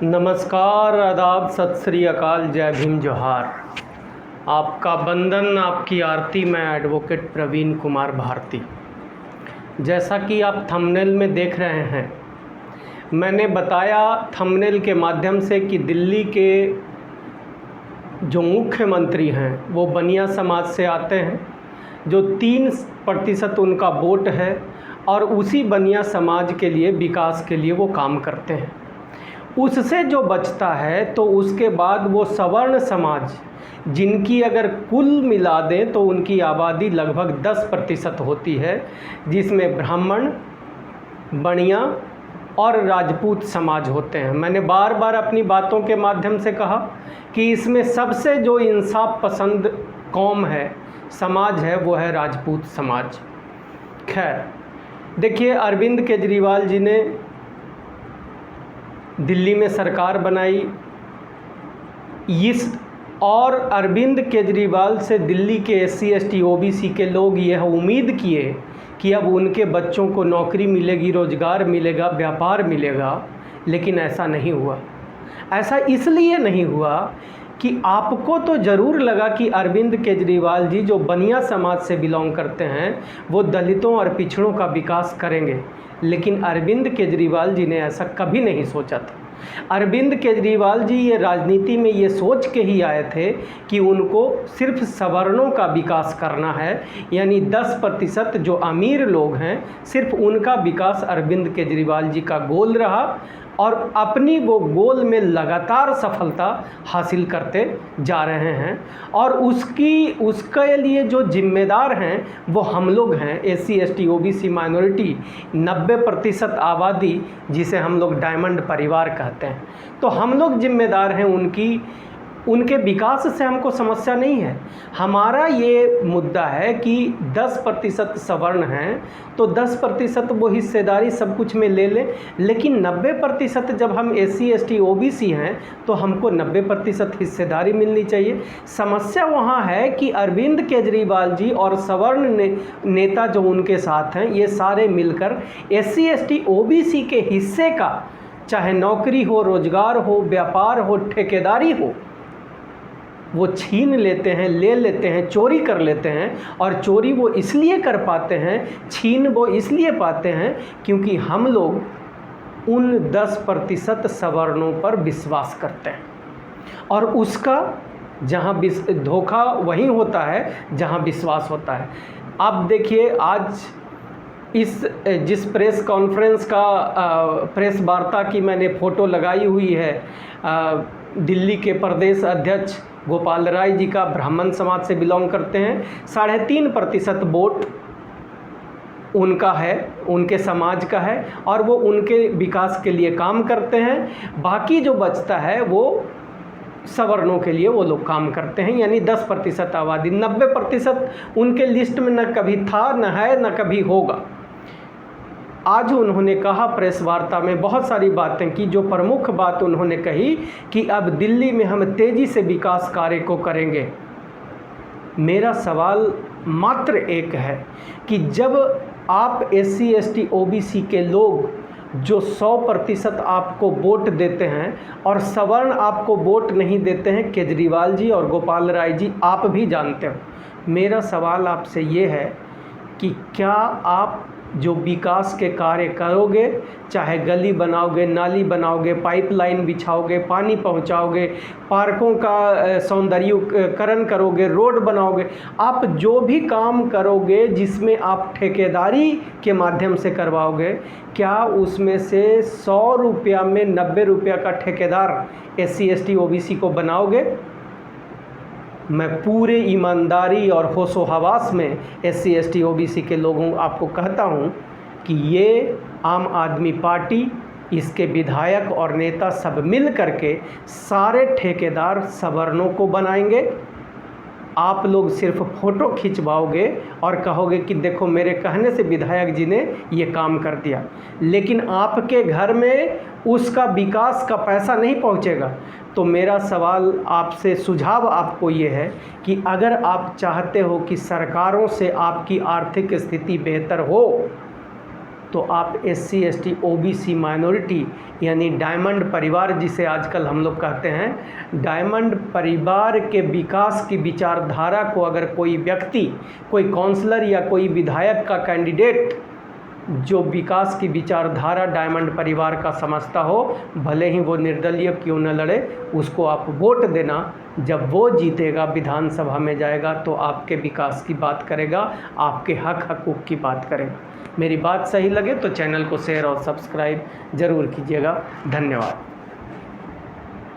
नमस्कार, आदाब, सत श्री अकाल, जय भीम, जोहार। आपका बंदन, आपकी आरती। मैं एडवोकेट प्रवीण कुमार भारती। जैसा कि आप थंबनेल में देख रहे हैं, मैंने बताया थंबनेल के माध्यम से कि दिल्ली के जो मुख्यमंत्री हैं वो बनिया समाज से आते हैं, जो 3% उनका वोट है और उसी बनिया समाज के लिए, विकास के लिए वो काम करते हैं। उससे जो बचता है तो उसके बाद वो सवर्ण समाज, जिनकी अगर कुल मिला दें तो उनकी आबादी लगभग 10% होती है, जिसमें ब्राह्मण, बनिया और राजपूत समाज होते हैं। मैंने बार बार अपनी बातों के माध्यम से कहा कि इसमें सबसे जो इंसाफ पसंद कौम है, समाज है, वो है राजपूत समाज। खैर, देखिए, अरविंद केजरीवाल जी ने दिल्ली में सरकार बनाई। और अरविंद केजरीवाल से दिल्ली के SC ST OBC के लोग यह उम्मीद किए कि अब उनके बच्चों को नौकरी मिलेगी, रोज़गार मिलेगा, व्यापार मिलेगा, लेकिन ऐसा नहीं हुआ। ऐसा इसलिए नहीं हुआ कि आपको तो ज़रूर लगा कि अरविंद केजरीवाल जी, जो बनिया समाज से बिलोंग करते हैं, वो दलितों और पिछड़ों का विकास करेंगे, लेकिन अरविंद केजरीवाल जी ने ऐसा कभी नहीं सोचा था। अरविंद केजरीवाल जी ये राजनीति में ये सोच के ही आए थे कि उनको सिर्फ सवर्णों का विकास करना है, यानी 10% जो अमीर लोग हैं, सिर्फ उनका विकास अरविंद केजरीवाल जी का गोल रहा और अपनी वो गोल में लगातार सफलता हासिल करते जा रहे हैं। और उसके लिए जो जिम्मेदार हैं वो हम लोग हैं, SC ST OBC माइनॉरिटी, 90% आबादी, जिसे हम लोग डायमंड परिवार कहते हैं। तो हम लोग जिम्मेदार हैं उनके विकास से हमको समस्या नहीं है। हमारा ये मुद्दा है कि 10% सवर्ण हैं तो 10% वो हिस्सेदारी सब कुछ में ले लें, लेकिन 90% जब हम SC ST OBC हैं तो हमको 90% हिस्सेदारी मिलनी चाहिए। समस्या वहाँ है कि अरविंद केजरीवाल जी और सवर्ण नेता जो उनके साथ हैं, ये सारे मिलकर SC ST OBC के हिस्से का, चाहे नौकरी हो, रोजगार हो, व्यापार हो, ठेकेदारी हो, वो छीन लेते हैं, ले लेते हैं, चोरी कर लेते हैं। और चोरी वो इसलिए कर पाते हैं, छीन वो इसलिए पाते हैं क्योंकि हम लोग उन 10% सवर्णों पर विश्वास करते हैं, और उसका जहाँ धोखा वहीं होता है जहाँ विश्वास होता है। आप देखिए, आज जिस प्रेस कॉन्फ्रेंस का प्रेस वार्ता की मैंने फ़ोटो लगाई हुई है, दिल्ली के प्रदेश अध्यक्ष गोपाल राय जी का, ब्राह्मण समाज से बिलोंग करते हैं। 3.5% वोट उनका है, उनके समाज का है, और वो उनके विकास के लिए काम करते हैं। बाकी जो बचता है वो सवर्णों के लिए वो लोग काम करते हैं, यानी 10% आबादी। 90% उनके लिस्ट में न कभी था, न है, न कभी होगा। आज उन्होंने कहा प्रेस वार्ता में, बहुत सारी बातें की। जो प्रमुख बात उन्होंने कही कि अब दिल्ली में हम तेज़ी से विकास कार्य को करेंगे। मेरा सवाल मात्र एक है कि जब आप SC ST OBC के लोग जो 100% आपको वोट देते हैं और सवर्ण आपको वोट नहीं देते हैं, केजरीवाल जी और गोपाल राय जी आप भी जानते हो, मेरा सवाल आपसे ये है कि क्या आप जो विकास के कार्य करोगे, चाहे गली बनाओगे, नाली बनाओगे, पाइपलाइन बिछाओगे, पानी पहुंचाओगे, पार्कों का सौंदर्यीकरण करोगे, रोड बनाओगे, आप जो भी काम करोगे जिसमें आप ठेकेदारी के माध्यम से करवाओगे, क्या उसमें से 100 रुपया में 90 रुपया का ठेकेदार SC ST OBC को बनाओगे? मैं पूरे ईमानदारी और होशो हवास में SC ST OBC के लोगों आपको कहता हूं कि ये आम आदमी पार्टी, इसके विधायक और नेता सब मिल करके सारे ठेकेदार सवर्णों को बनाएंगे। आप लोग सिर्फ फ़ोटो खिंचवाओगे और कहोगे कि देखो मेरे कहने से विधायक जी ने ये काम कर दिया, लेकिन आपके घर में उसका विकास का पैसा नहीं पहुंचेगा। तो मेरा सवाल आपसे, सुझाव आपको ये है कि अगर आप चाहते हो कि सरकारों से आपकी आर्थिक स्थिति बेहतर हो, तो आप SC ST OBC माइनॉरिटी यानी डायमंड परिवार जिसे आजकल हम लोग कहते हैं, डायमंड परिवार के विकास की विचारधारा को अगर कोई व्यक्ति, कोई काउंसलर या कोई विधायक का कैंडिडेट जो विकास की विचारधारा डायमंड परिवार का समझता हो, भले ही वो निर्दलीय क्यों न लड़े, उसको आप वोट देना। जब वो जीतेगा, विधानसभा में जाएगा, तो आपके विकास की बात करेगा, आपके हक हकूक़ की बात करेगा। मेरी बात सही लगे तो चैनल को शेयर और सब्सक्राइब ज़रूर कीजिएगा। धन्यवाद।